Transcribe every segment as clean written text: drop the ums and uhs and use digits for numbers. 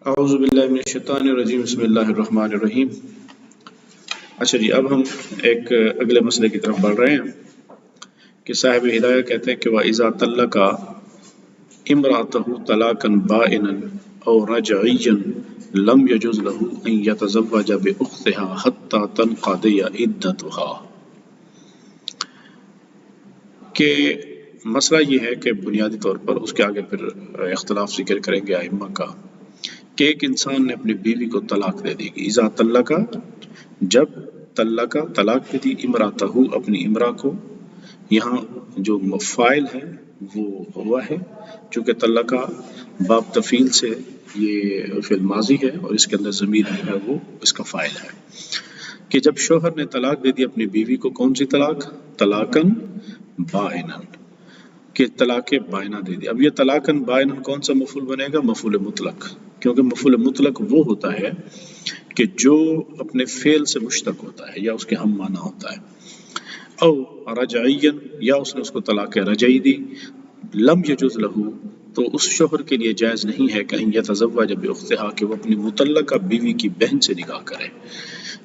اعوذ باللہ من الشیطان الرجیم بسم اللہ الرحمن الرحیم۔ اچھا جی، اب ہم ایک اگلے مسئلے کی طرف بڑھ رہے ہیں کہ صاحب ہدایہ کہتے ہیں کہ وَإِذَا طَلَّقَ امْرَأَتَهُ طَلَاقًا بَائِنًا أَوْ رَجْعِيًّا لَمْ يَجُزْ لَهُ أَنْ يَتَزَوَّجَ بِأُخْتِهَا حَتَّى تَنْقَضِيَ عِدَّتُهَا۔ کہ مسئلہ یہ ہے کہ بنیادی طور پر اس کے آگے پھر اختلاف ذکر کریں گے ائمہ کا کہ ایک انسان نے اپنی بیوی کو طلاق دے دی۔ اذا طلق، جب طلاق دے دی امراتہ، اپنی امرا کو، یہاں جو فاعل ہے وہ ہوا ہے، چونکہ طلق باب تفعیل سے یہ فعل ماضی ہے اور اس کے اندر ضمیر جو ہے وہ اس کا فاعل ہے کہ جب شوہر نے طلاق دے دی اپنی بیوی کو، کون سی طلاق؟ طلاقاً بائناً، کہ طلاق بائنہ دے دی۔ اب یہ طلاقاً بائناً کون سا مفعول بنے گا؟ مفعول مطلق، کیونکہ مفعول مطلق وہ ہوتا ہے کہ جو اپنے فعل سے مشتق ہوتا ہے یا اس کے ہم معنی ہوتا ہے۔ او رجعیًا، یا اس نے اس کو طلاق رجعی دی۔ لم یجوز لہو، تو اس شوہر کے لیے جائز نہیں ہے کہ یتزوج باختہا، کہ وہ اپنی مطلقہ بیوی کی بہن سے نکاح کرے،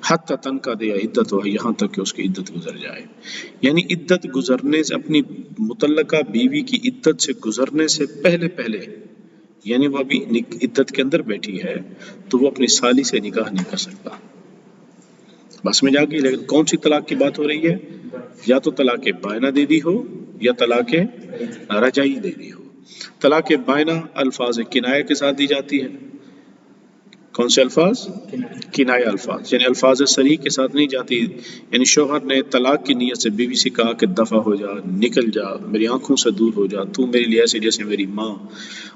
حتی تنقضی عدتها، یہاں تک کہ اس کی عدت گزر جائے۔ یعنی عدت گزرنے سے، اپنی مطلقہ بیوی کی عدت سے گزرنے سے پہلے یعنی وہ ابھی عدت کے اندر بیٹھی ہے تو وہ اپنی سالی سے نکاح نہیں کر سکتا۔ بس میں جا گئی، لیکن کون سی طلاق کی بات ہو رہی ہے؟ یا تو طلاق بائنہ دے دی ہو یا طلاق رجعی دے دی ہو۔ طلاق بائنہ الفاظ کنایہ کے ساتھ دی جاتی ہے۔ کون سے الفاظ؟ کنایہ الفاظ، یعنی الفاظ صریح کے ساتھ نہیں جاتی۔ یعنی شوہر نے طلاق کی نیت سے بیوی سے کہا کہ دفع ہو جا، نکل جا، میری آنکھوں سے دور ہو جا، تو میرے لیے ایسے جیسے میری ماں،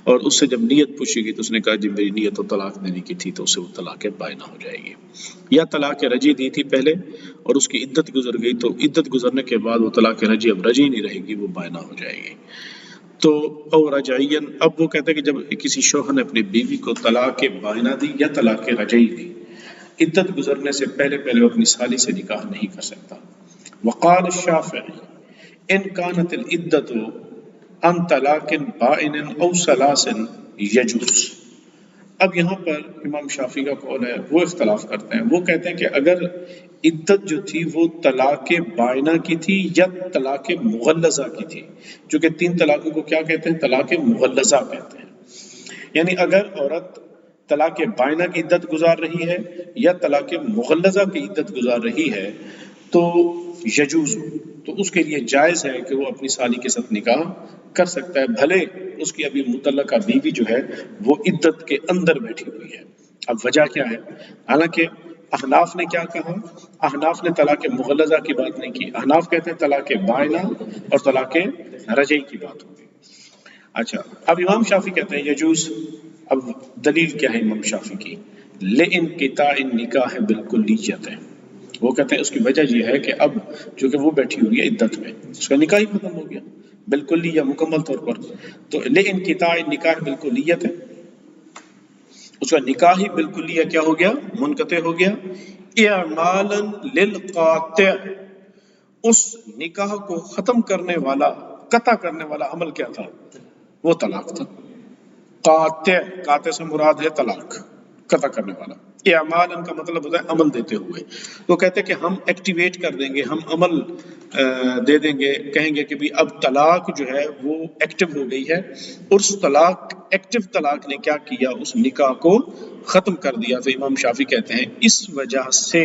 اور اس سے جب نیت پوچھی گئی تو اس نے کہا جی میری نیت تو طلاق دینے کی تھی، تو اسے وہ طلاق بائنہ ہو جائے گی۔ یا طلاق رجعی دی تھی پہلے اور اس کی عدت گزر گئی، تو عدت گزرنے کے بعد وہ طلاق رجعی اب رجعی نہیں رہے گی، وہ بائنہ ہو جائے گی۔ تو او رجعیًا، اب وہ کہتے ہیں کہ جب کسی شوہر نے اپنی بیوی کو طلاق بائنہ دی یا طلاق رجعی دی، عدت گزرنے سے پہلے وہ اپنی سالی سے نکاح نہیں کر سکتا۔ وقال الشافعی ان كانت العدۃ عن طلاق بائن او ثلاث یجوز۔ اب یہاں پر امام شافعی کا قول ہے، وہ اختلاف کرتے ہیں، وہ کہتے ہیں کہ اگر عدت جو تھی وہ طلاق بائنہ کی تھی یا طلاق مغلظہ کی تھی، چونکہ 3 طلاقوں کو کیا کہتے ہیں؟ طلاق مغلظہ کہتے ہیں۔ یعنی اگر عورت طلاق بائنہ کی عدت گزار رہی ہے یا طلاق مغلظہ کی عدت گزار رہی ہے تو یجوز، تو اس کے لیے جائز ہے کہ وہ اپنی سالی کے ساتھ نکاح کر سکتا ہے، بھلے اس کی ابھی مطلقہ بیوی جو ہے وہ عدت کے اندر بیٹھی ہوئی ہے۔ اب وجہ کیا ہے؟ حالانکہ احناف نے کیا کہا؟ احناف نے طلاق مغلظہ کی بات نہیں کی، احناف کہتے ہیں طلاق بائنہ اور طلاق رجعی کی بات ہوگی۔ اچھا، اب امام شافعی کہتے ہیں یجوز۔ اب دلیل کیا ہے امام شافعی کی؟ لانقطاع النکاح بالکلیۃ، وہ کہتے ہیں اس کی وجہ یہ ہے کہ اب چونکہ وہ بیٹھی ہوئی ہے عدت میں، اس کا نکاح ہی ختم ہو گیا بالکل یا مکمل طور پر، تو لانقطاع النکاح بالکلیۃ ہے، اس کا نکاح ہی بالکلیہ کیا ہو گیا؟ منقطع ہو گیا۔ اعمالا للقاطع، اس نکاح کو ختم کرنے والا، قطع کرنے والا عمل کیا تھا؟ وہ طلاق تھا۔ قاطع سے مراد ہے طلاق، قطع کرنے والا۔ اعمالاً کا مطلب ہوتا ہے عمل دیتے ہوئے، تو کہتے ہیں کہ ہم ایکٹیویٹ کر دیں گے، ہم عمل دے دیں گے، کہیں گے کہ بھی اب طلاق جو ہے وہ ایکٹیو ہو گئی ہے، اور اس ایکٹیو طلاق نے کیا کیا؟ اس نکاح کو ختم کر دیا۔ تو امام شافعی کہتے ہیں اس وجہ سے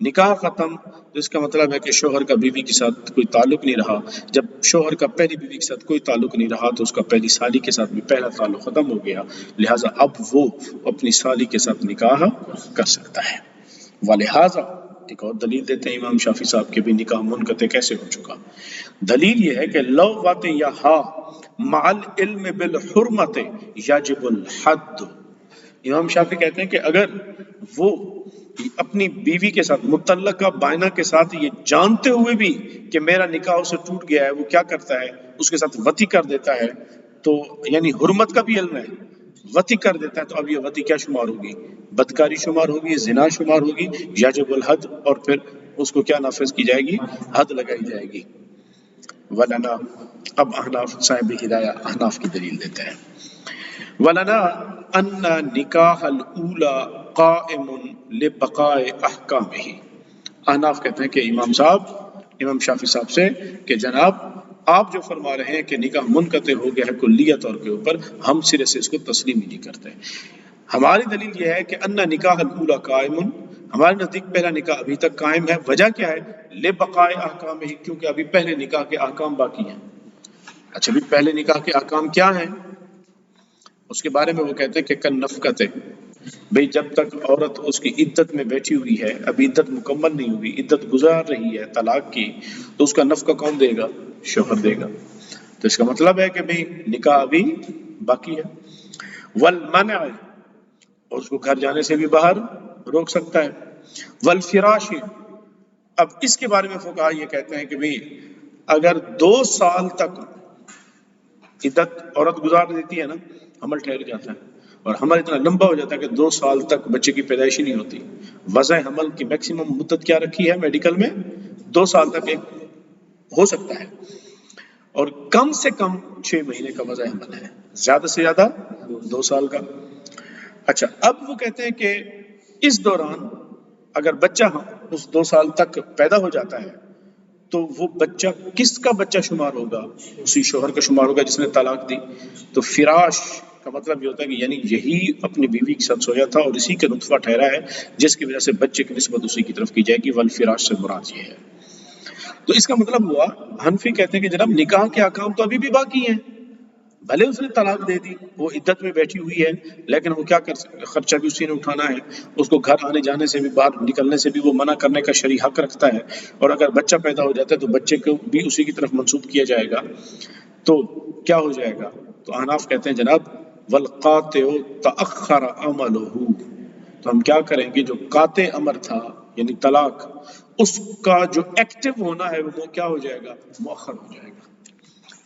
نکاح ختم، تو اس کا مطلب ہے کہ شوہر کا بیوی کے ساتھ کوئی تعلق نہیں رہا۔ جب شوہر کا پہلی بیوی کے ساتھ کوئی تعلق نہیں رہا تو اس کا پہلی سالی کے ساتھ بھی پہلا تعلق ختم ہو گیا، لہٰذا اب وہ اپنی سالی کے ساتھ نکاح کر سکتا ہے۔ ولہٰذا ایک اور دلیل دیتے ہیں امام شافعی صاحب کے بھی نکاح منقطع کیسے ہو چکا۔ دلیل یہ ہے کہ لو وطئہا مع العلم بالحرمت یجب الحد۔ امام شافعی کہتے ہیں کہ اگر وہ اپنی بیوی کے ساتھ، مطلقہ بائنہ کے ساتھ، یہ جانتے ہوئے بھی کہ میرا نکاح اسے ٹوٹ گیا ہے، وہ کیا کرتا ہے؟ اس کے ساتھ وطی کر دیتا ہے، تو یعنی حرمت کا بھی علم ہے، وطی کر دیتا ہے، تو اب یہ وطی کیا شمار ہوگی؟ بدکاری شمار ہوگی، زنا شمار ہوگی، یجب الحد، اور پھر اس کو کیا نافذ کی جائے گی؟ حد لگائی جائے گی۔ ولنا، اب احناف صاحب ہدایہ احناف کی دلیل دیتے ہیں۔ ولنا ان نکاح الاولی قائم لبقاء احکامہ۔ احناف کہتے ہیں کہ امام شافعی صاحب سے کہ جناب آپ جو فرما رہے ہیں کہ نکاح منقطع ہو گیا ہے کلیہ طور کے اوپر، ہم سرے سے اس کو تسلیم ہی نہیں کرتے۔ ہماری دلیل یہ ہے کہ ان نکاح الاولی قائم، ہمارے نزدیک پہلا نکاح ابھی تک قائم ہے۔ وجہ کیا ہے؟ لبقاء احکامہ، کیونکہ ابھی پہلے نکاح کے احکام باقی ہیں۔ اچھا بھی پہلے نکاح کے احکام کیا ہیں؟ اس کے بارے میں وہ کہتے ہیں کہ کن نفقت، بھئی جب تک عورت اس کی عدت میں بیٹھی ہوئی ہے، ابھی عدت مکمل نہیں ہوئی، عدت گزار رہی ہے طلاق کی، تو اس کا نفقہ کون دے گا؟ شوہر دے گا۔ تو اس کا مطلب ہے کہ بھئی نکاح ابھی باقی ہے۔ والمنع، اور اس کو گھر جانے سے بھی باہر روک سکتا ہے۔ والفراش، اب اس کے بارے میں فقہا یہ کہتے ہیں کہ بھئی اگر 2 سال تک عدت عورت گزار دیتی ہے نا، حمل ٹھہر جاتا ہے، اور حمل اتنا لمبا ہو جاتا ہے کہ 2 سال تک بچے کی پیدائش ہی نہیں ہوتی۔ وضع حمل کی میکسیمم مدت کیا رکھی ہے میڈیکل میں؟ 2 سال تک ایک ہو سکتا ہے، اور کم سے کم 6 مہینے کا وضع حمل ہے، زیادہ سے زیادہ 2 سال کا۔ اچھا اب وہ کہتے ہیں کہ اس دوران اگر بچہ اس 2 سال تک پیدا ہو جاتا ہے تو وہ بچہ کس کا بچہ شمار ہوگا؟ اسی شوہر کا شمار ہوگا جس نے طلاق دی۔ تو فراش کا مطلب یہ ہوتا ہے کہ یعنی یہی اپنی بیوی کے ساتھ سویا تھا اور اسی کا نطفہ ٹھہرا ہے، جس کی وجہ سے بچے کی نسبت اسی کی طرف کی جائے گی۔ والفراش سے مراد یہ ہے۔ تو اس کا مطلب ہوا، حنفی کہتے ہیں کہ جناب نکاح کے احکام تو ابھی بھی باقی ہیں، بھلے اس نے طلاق دے دی، وہ عدت میں بیٹھی ہوئی ہے، لیکن وہ کیا کر سکتا، خرچہ بھی اسی نے اٹھانا ہے، اس کو گھر آنے جانے سے بھی، باہر نکلنے سے بھی وہ منع کرنے کا شرعی حق رکھتا ہے، اور اگر بچہ پیدا ہو جاتا ہے تو بچے کو بھی اسی کی طرف منسوب کیا جائے گا۔ تو کیا ہو جائے گا؟ تو احناف کہتے ہیں جناب والقاطع تأخر عملہ، تو ہم کیا کریں گے، جو قاطع امر تھا یعنی طلاق، اس کا جو ایکٹیو ہونا ہے وہ کیا ہو جائے گا؟ مؤخر ہو جائے گا،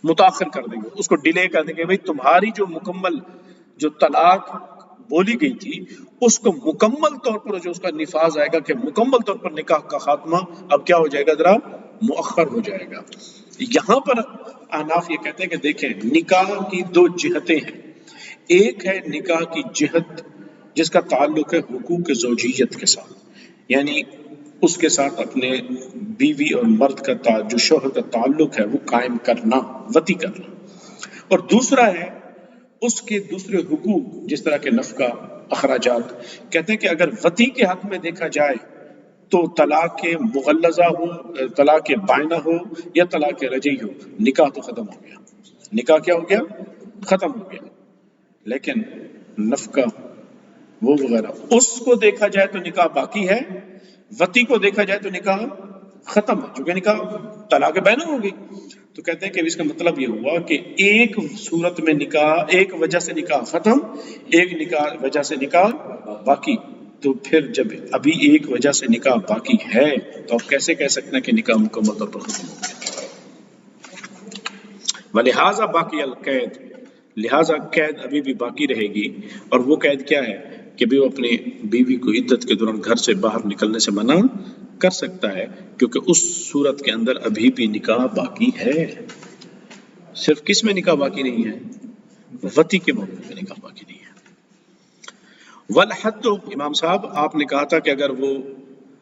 متاخر کر دیں گے، اس کو ڈیلے کر دیں گے۔ بھئی تمہاری جو مکمل جو طلاق بولی گئی تھی، اس کو مکمل طور پر جو اس کا نفاذ آئے گا کہ مکمل طور پر نکاح کا خاتمہ اب کیا ہو جائے گا؟ ذرا مؤخر ہو جائے گا۔ یہاں پر احناف یہ کہتے ہیں کہ دیکھیں نکاح کی 2 جہتیں ہیں، ایک ہے نکاح کی جہت جس کا تعلق ہے حقوق زوجیت کے ساتھ، یعنی اس کے ساتھ اپنے بیوی اور مرد کا جو شوہر کا تعلق ہے وہ قائم کرنا، وطی کرنا، اور دوسرا ہے اس کے دوسرے حقوق جس طرح کے نفقہ، اخراجات۔ کہتے ہیں کہ اگر وطی کے حق میں دیکھا جائے تو طلاق مغلظہ ہو، طلاق بائنہ ہو یا طلاق رجعی ہو، نکاح تو ختم ہو گیا، نکاح کیا ہو گیا؟ ختم ہو گیا۔ لیکن نفقہ وہ وغیرہ اس کو دیکھا جائے تو نکاح باقی ہے، وطی کو دیکھا جائے تو نکاح ختم ہے، چونکہ نکاح طلاق بینہ ہو گئی۔ تو کہتے ہیں کہ اس کا مطلب یہ ہوا کہ ایک صورت میں نکاح، ایک وجہ سے نکاح ختم، ایک وجہ سے نکاح باقی۔ تو پھر جب ابھی ایک وجہ سے نکاح باقی ہے تو آپ کیسے کہہ سکتے ہیں کہ نکاح مکمل طور پر ختم ہو گیا؟ ولہذا باقی القید، لہذا قید ابھی بھی باقی رہے گی، اور وہ قید کیا ہے کہ بھی وہ اپنی بیوی کو عدت کے دوران گھر سے باہر نکلنے سے منع کر سکتا ہے، کیونکہ اس صورت کے اندر ابھی بھی نکاح باقی ہے۔ صرف کس میں نکاح باقی نہیں ہے؟ وطی کے موقع میں نکاح باقی نہیں ہے۔ والحد، امام صاحب آپ نے کہا تھا کہ اگر وہ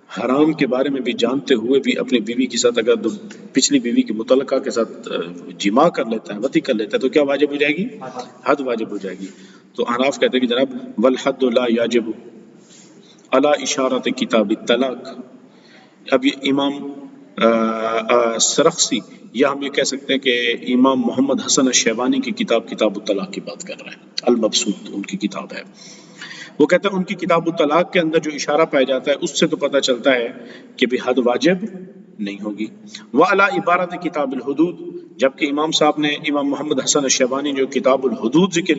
حرام کے بارے میں بھی جانتے ہوئے بھی اپنی بیوی کے ساتھ اگر پچھلی بیوی کی متعلقہ کے ساتھ جماع کر لیتا ہے، وطی کر لیتا ہے، تو کیا واجب ہو جائے گی؟ حد واجب ہو جائے گی۔ تو احناف کہتے ہیں کہ جناب والحد لا یاجب علی اشارت کتاب الطلاق۔ اب یہ امام سرخسی، یا ہم یہ کہہ سکتے ہیں کہ امام محمد حسن الشیبانی کی کتاب الطلاق کی بات کر رہے ہیں، المبسوط ان کی کتاب ہے۔ وہ کہتے ہیں ان کی کتاب الطلاق کے اندر جو اشارہ پایا جاتا ہے اس سے تو پتہ چلتا ہے کہ بھی حد واجب نہیں ہوگی۔ وعلی عبارت کتاب الحدود، جبکہ امام صاحب نے، امام محمد حسن الشیبانی جو کتاب الحدود ذکر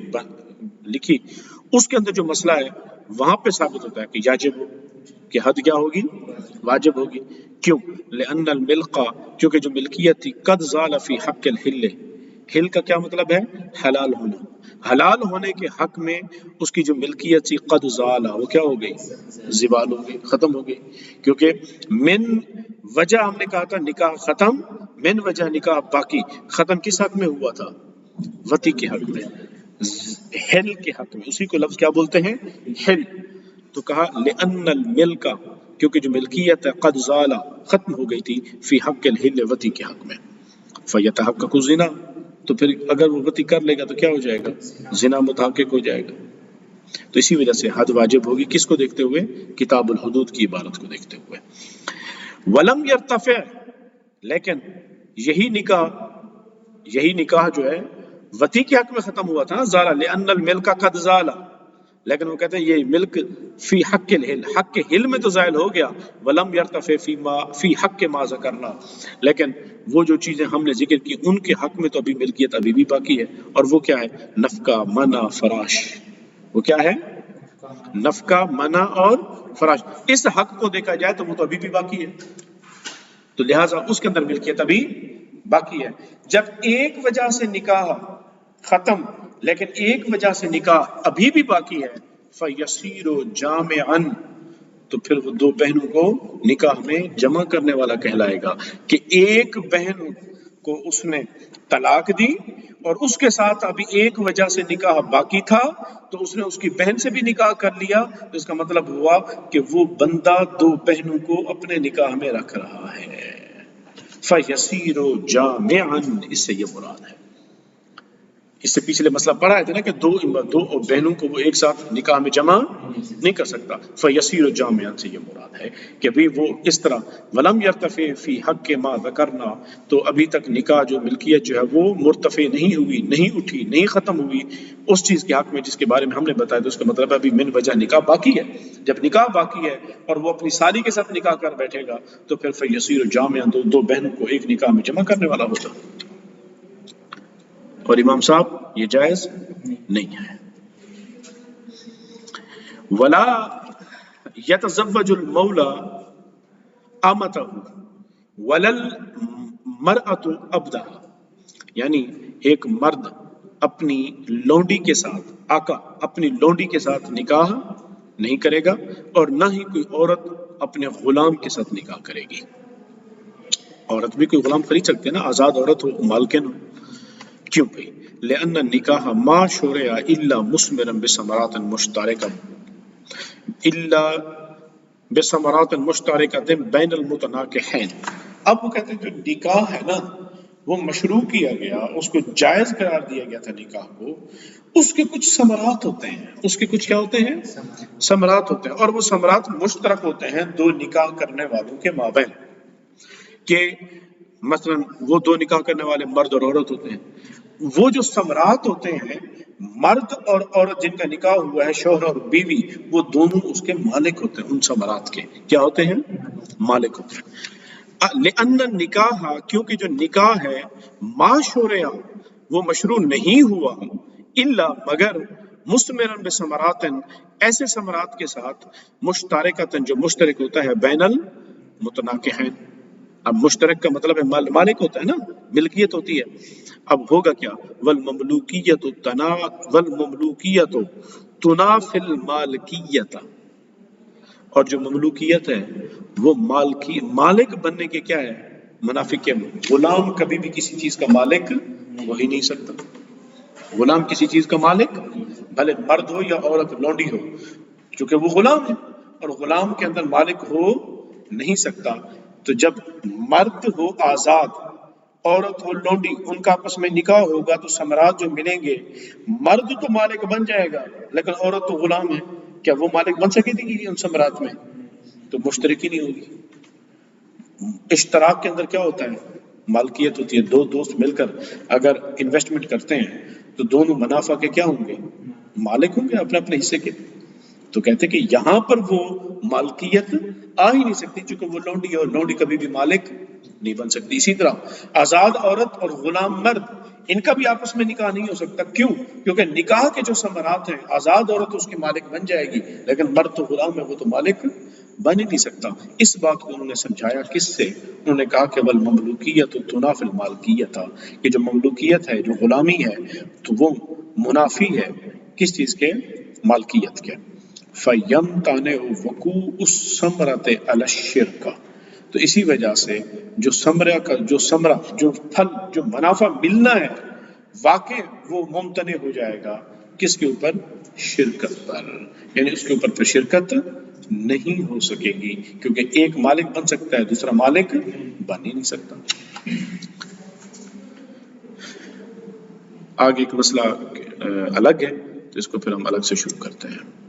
لکھی، اس کے اندر جو مسئلہ ہے وہاں پہ ثابت ہوتا ہے کہ یاجب ہو، کہ حد کیا ہوگی؟ واجب ہوگی۔ کیوں؟ لأن الملقہ، کیونکہ جو ملکیت تھی، قد زال فی حق الحل، حل کا کیا مطلب ہے؟ حلال ہونا، حلال ہونے کے حق میں اس کی جو ملکیت تھی قد زال، وہ کیا ہو گئی؟ زوال ہو گئی، ختم ہو گئی۔ کیونکہ من وجہ ہم نے کہا تھا نکاح ختم، من وجہ نکاح باقی۔ ختم کس حق میں ہوا تھا؟ وطی کے حق میں۔ حل کے حق میں، اسی کو لفظ کیا بولتے ہیں؟ حل. تو کہا لأن الملک، کیونکہ جو ملکیت ہے قد زال، ختم ہو گئی تھی، فی حق الحل، وتی کے حق میں. فیتحقق الزنا، تو پھر اگر وہ وتی کر لے گا تو کیا ہو جائے گا؟ زنا متحقق ہو جائے گا. تو اسی وجہ سے حد واجب ہوگی، کس کو دیکھتے ہوئے؟ کتاب الحدود کی عبارت کو دیکھتے ہوئے. ولم یرتفع، لیکن یہی نکاح جو ہے وتی کے حق میں ختم ہوا تھا. زال لأن الملک قد زال، لیکن وہ کہتے ہیں یہ ملک فی حق الحل، حق کے حل میں تو زائل ہو گیا. ولم یرتفع فی حق ما ذکرنا، لیکن وہ جو چیزیں ہم نے ذکر کی ان کے حق میں تو ابھی ملکیت ابھی بھی باقی ہے. اور وہ کیا ہے؟ نفقہ، منع، فراش. وہ کیا ہے؟ نفقہ، منع اور فراش. اس حق کو دیکھا جائے تو وہ تو ابھی بھی باقی ہے، تو لہٰذا اس کے اندر ملکیت ابھی باقی ہے. جب ایک وجہ سے نکاح ختم لیکن ایک وجہ سے نکاح ابھی بھی باقی ہے، فَيَصِيرُ جَامِعًا، تو پھر وہ دو بہنوں کو نکاح میں جمع کرنے والا کہلائے گا. کہ ایک بہن کو اس نے طلاق دی اور اس کے ساتھ ابھی ایک وجہ سے نکاح باقی تھا تو اس نے اس کی بہن سے بھی نکاح کر لیا، تو اس کا مطلب ہوا کہ وہ بندہ دو بہنوں کو اپنے نکاح میں رکھ رہا ہے. فَيَصِيرُ جَامِعًا، اس سے یہ مراد ہے. اس سے پچھلے مسئلہ پڑھا ہے نا کہ دو بہنوں کو وہ ایک ساتھ نکاح میں جمع نہیں کر سکتا. فَيَصِيرُ جَامِعًا سے یہ مراد ہے کہ بھی وہ اس طرح. وَلَمْ يَرْتَفِعْ فِي حَقِّ مَا ذَكَرْنَا، تو ابھی تک نکاح جو ملکیت جو ہے وہ مرتفع نہیں ہوئی، نہیں اٹھی، نہیں ختم ہوئی اس چیز کے حق میں جس کے بارے میں ہم نے بتایا. تو اس کا مطلب ابھی من وجہ نکاح باقی ہے. جب نکاح باقی ہے اور وہ اپنی سالی کے ساتھ نکاح کر بیٹھے گا تو پھر فَيَصِيرُ جَامِعًا، دو بہنوں کو ایک نکاح میں جمع کرنے والا ہوتا. اور امام صاحب یہ جائز نہیں ہے. ولا يتزوج المولى امته ولا المرأة عبدها، یعنی ایک مرد اپنی لونڈی کے ساتھ، آقا اپنی لونڈی کے ساتھ نکاح نہیں کرے گا اور نہ ہی کوئی عورت اپنے غلام کے ساتھ نکاح کرے گی. عورت بھی کوئی غلام خرید سکتے ہیں نا، آزاد عورت ہو، مالکن ہو. کیوں بھائی؟ لأن النکاح ما شرع الا مثمرا بثمرات مشترکۃ الا بثمرات مشترکۃ بین المتناکحین. اب وہ کہتے ہیں جو نکاح ہے نا وہ مشروع کیا گیا، اس کو جائز قرار دیا گیا تھا نکاح کو. اس کے کچھ ثمرات ہوتے ہیں، اس کے کچھ کیا ہوتے ہیں؟ ثمرات ہوتے ہیں، اور وہ ثمرات مشترک ہوتے ہیں دو نکاح کرنے والوں کے مابین. کہ مثلا وہ دو نکاح کرنے والے مرد اور عورت ہوتے ہیں، وہ جو ثمرات ہوتے ہیں مرد اور عورت جن کا نکاح ہوا ہے، شوہر اور بیوی، وہ دونوں اس کے مالک ہوتے ہیں. ان ثمرات کے کیا ہوتے ہیں؟ مالک ہوتے ہیں. لأن النکاح، کیونکہ جو نکاح ہے ما شرع وہ مشروع نہیں ہوا، الا مگر مثمرا بثمرات ایسے ثمرات کے ساتھ، مشترکۃ جو مشترک ہوتا ہے، بین المتناکحین. اب مشترک کا مطلب ہے مالک ہوتا ہے نا، ملکیت ہوتی ہے. اب ہوگا کیا؟ والمملوکیت تنافی المالکیت، اور جو مملوکیت ہے وہ مالک بننے کے کیا ہے؟ منافی کے. غلام کبھی بھی کسی چیز کا مالک ہو ہی نہیں سکتا. غلام کسی چیز کا مالک، بھلے مرد ہو یا عورت لونڈی ہو، چونکہ وہ غلام ہے اور غلام کے اندر مالک ہو نہیں سکتا. تو جب مرد ہو آزاد، عورت ہو لونڈی، ان کا آپس میں نکاح ہوگا تو ثمرات جو ملیں گے، مرد تو مالک بن جائے گا لیکن عورت تو غلام ہے، کیا وہ مالک بن سکے گی ان ثمرات میں؟ تو مشترکی نہیں ہوگی. اشتراک کے اندر کیا ہوتا ہے؟ مالکیت ہوتی ہے. دو دوست مل کر اگر انویسٹمنٹ کرتے ہیں تو دونوں منافع کے کیا ہوں گے؟ مالک ہوں گے اپنے اپنے حصے کے. تو کہتے کہ یہاں پر وہ مالکیت آ ہی نہیں سکتی چونکہ وہ لونڈی ہے، اور لونڈی کبھی بھی مالک نہیں بن سکتی. اسی طرح آزاد عورت اور غلام مرد، ان کا بھی آپس میں نکاح نہیں ہو سکتا. کیوں؟ کیونکہ نکاح کے جو ثمرات ہیں، آزاد عورت اس کی مالک بن جائے گی لیکن مرد تو غلام ہے، وہ تو مالک بن ہی نہیں سکتا. اس بات کو انہوں نے سمجھایا کس سے؟ انہوں نے کہا کہ والمملوکیت تنافی المالکیت، کہ جو مملوکیت ہے، جو غلامی ہے، تو وہ منافی ہے کس چیز کے؟ مالکیت کے. فَيَمْتَنِعُ وُقُوعُ الثَّمْرَةِ عَلَى الشِّرْكِ، تو اسی وجہ سے جو ثمرہ کا جو پھل، جو منافع ملنا ہے، واقع وہ ممتنع ہو جائے گا کس کے اوپر؟ شرکت پر، یعنی اس کے اوپر پھر شرکت نہیں ہو سکے گی، کیونکہ ایک مالک بن سکتا ہے، دوسرا مالک بن ہی نہیں سکتا۔ آگے ایک مسئلہ الگ ہے، تو اس کو پھر ہم الگ سے شروع کرتے ہیں۔